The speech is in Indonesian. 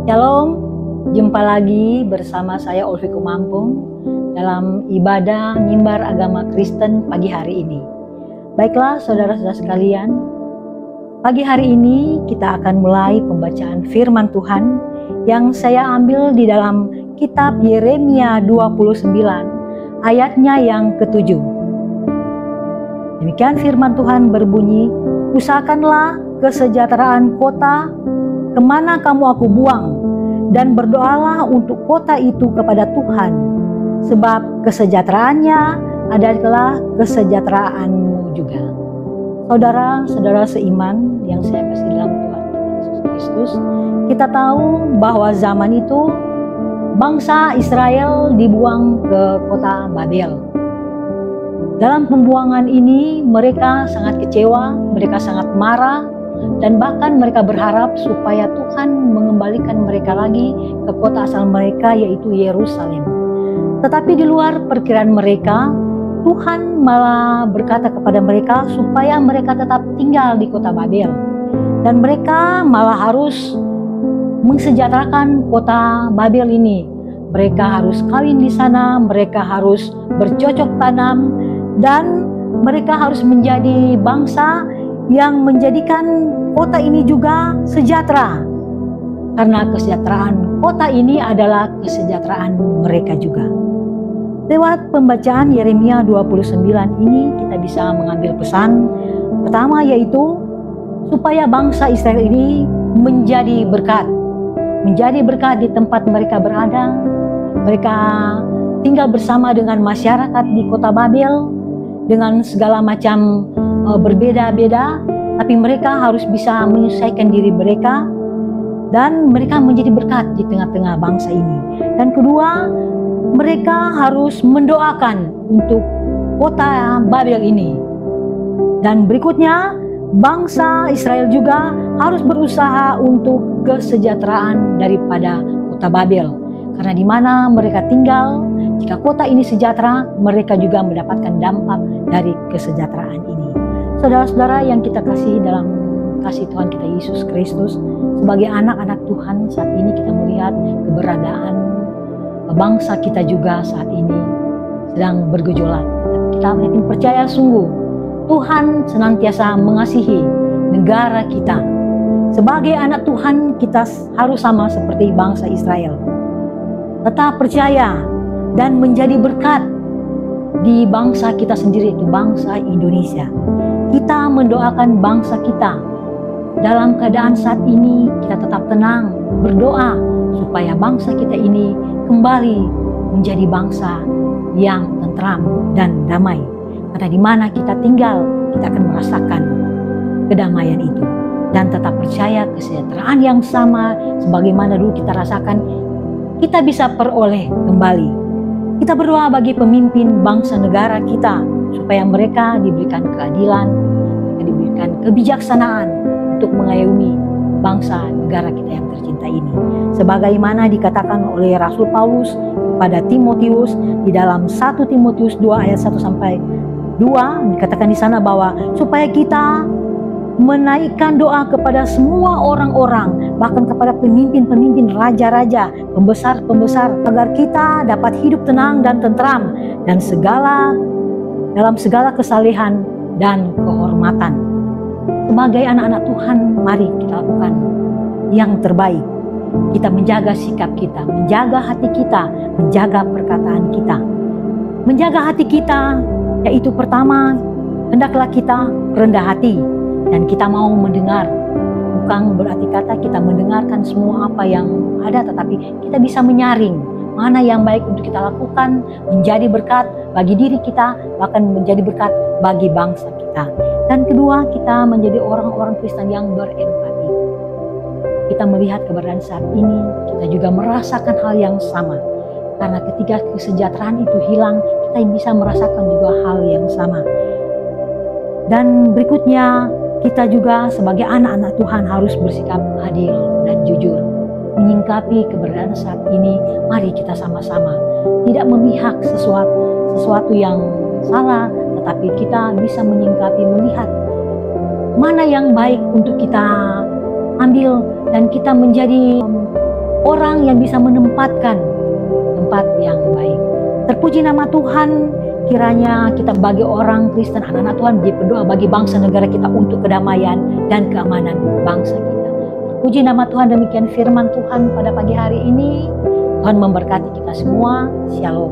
Shalom, jumpa lagi bersama saya Olvi Kumampung dalam ibadah nyimbar agama Kristen pagi hari ini. Baiklah saudara-saudara sekalian, pagi hari ini kita akan mulai pembacaan firman Tuhan yang saya ambil di dalam kitab Yeremia 29 ayatnya yang ke-7. Demikian firman Tuhan berbunyi, usahakanlah kesejahteraan kota kemana kamu aku buang, dan berdoalah untuk kota itu kepada Tuhan, sebab kesejahteraannya adalah kesejahteraanmu juga. Saudara-saudara seiman yang saya kasih dalam Tuhan Yesus Kristus, kita tahu bahwa zaman itu bangsa Israel dibuang ke kota Babel. Dalam pembuangan ini mereka sangat kecewa, mereka sangat marah, dan bahkan mereka berharap supaya Tuhan mengembalikan mereka lagi ke kota asal mereka, yaitu Yerusalem. Tetapi di luar perkiraan mereka, Tuhan malah berkata kepada mereka supaya mereka tetap tinggal di kota Babel. Dan mereka malah harus mensejahterakan kota Babel ini. Mereka harus kawin di sana, mereka harus bercocok tanam, dan mereka harus menjadi bangsa yang menjadikan kota ini juga sejahtera. Karena kesejahteraan kota ini adalah kesejahteraan mereka juga. Lewat pembacaan Yeremia 29 ini kita bisa mengambil pesan pertama, yaitu supaya bangsa Israel ini menjadi berkat. Menjadi berkat di tempat mereka berada. Mereka tinggal bersama dengan masyarakat di kota Babel dengan segala macam berbeda-beda, tapi mereka harus bisa menyesuaikan diri mereka dan mereka menjadi berkat di tengah-tengah bangsa ini. Dan kedua, mereka harus mendoakan untuk kota Babel ini. Dan berikutnya, bangsa Israel juga harus berusaha untuk kesejahteraan daripada kota Babel. Karena di mana mereka tinggal, jika kota ini sejahtera, mereka juga mendapatkan dampak dari kesejahteraan ini. Saudara-saudara yang kita kasih dalam kasih Tuhan kita Yesus Kristus, sebagai anak-anak Tuhan saat ini kita melihat keberadaan bangsa kita juga saat ini sedang bergejolak. Kita makin percaya sungguh Tuhan senantiasa mengasihi negara kita. Sebagai anak Tuhan kita harus sama seperti bangsa Israel. Tetap percaya dan menjadi berkat di bangsa kita sendiri, itu bangsa Indonesia. Kita mendoakan bangsa kita. Dalam keadaan saat ini kita tetap tenang, berdoa supaya bangsa kita ini kembali menjadi bangsa yang tentram dan damai. Karena di mana kita tinggal, kita akan merasakan kedamaian itu. Dan tetap percaya kesejahteraan yang sama sebagaimana dulu kita rasakan, kita bisa peroleh kembali. Kita berdoa bagi pemimpin bangsa negara kita supaya mereka diberikan keadilan, mereka diberikan kebijaksanaan untuk mengayomi bangsa negara kita yang tercinta ini. Sebagaimana dikatakan oleh Rasul Paulus kepada Timotius di dalam 1 Timotius 2 ayat 1 sampai 2, dikatakan di sana bahwa supaya kita menaikkan doa kepada semua orang-orang, bahkan kepada pemimpin-pemimpin, raja-raja, pembesar-pembesar, agar kita dapat hidup tenang dan tentram dan dalam segala kesalehan dan kehormatan. Sebagai anak-anak Tuhan, mari kita lakukan yang terbaik. Kita menjaga sikap kita, menjaga hati kita, menjaga perkataan kita. Menjaga hati kita, yaitu pertama, hendaklah kita rendah hati. Dan kita mau mendengar, bukan berarti kata kita mendengarkan semua apa yang ada, tetapi kita bisa menyaring mana yang baik untuk kita lakukan, menjadi berkat bagi diri kita, bahkan menjadi berkat bagi bangsa kita. Dan kedua, kita menjadi orang-orang Kristen yang berempati. Kita melihat keberadaan saat ini, kita juga merasakan hal yang sama. Karena ketika kesejahteraan itu hilang, kita bisa merasakan juga hal yang sama. Dan berikutnya, kita juga sebagai anak-anak Tuhan harus bersikap adil dan jujur. Menyingkapi keberadaan saat ini, mari kita sama-sama tidak memihak sesuatu yang salah, tetapi kita bisa menyingkapi, melihat mana yang baik untuk kita ambil, dan kita menjadi orang yang bisa menempatkan tempat yang baik. Terpuji nama Tuhan, kiranya kita bagi orang Kristen, anak-anak Tuhan, berdoa bagi bangsa negara kita untuk kedamaian dan keamanan bangsa kita. Terpuji nama Tuhan, demikian firman Tuhan pada pagi hari ini. Tuhan memberkati kita semua. Shalom.